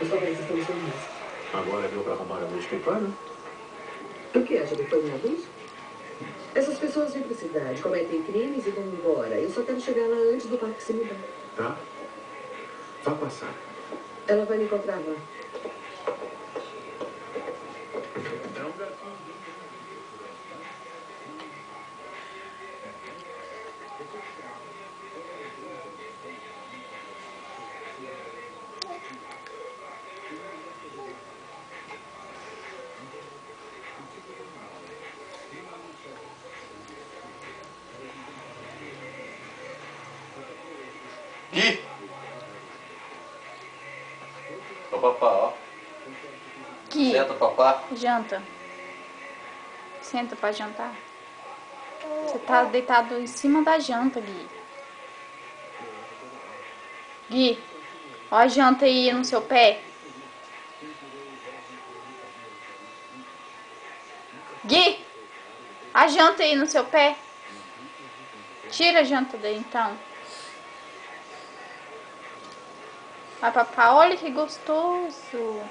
Os papeles estão reunidos. Agora deu para arrumar o meu escritório? O que acha que foi um abuso? Essas pessoas vêm pra cidade, cometem crimes e vão embora. Eu só quero chegar lá antes do parque se mudar. Tá? Vá passar. Ela vai me encontrar lá. Gui! Ô papá, ó. Gui, Senta, papá. janta. Senta pra jantar. Você tá deitado em cima da janta, Gui. Gui, ó a janta aí no seu pé. Gui, a janta aí no seu pé. Tira a janta daí, então. Ah, papá, olha que gostoso.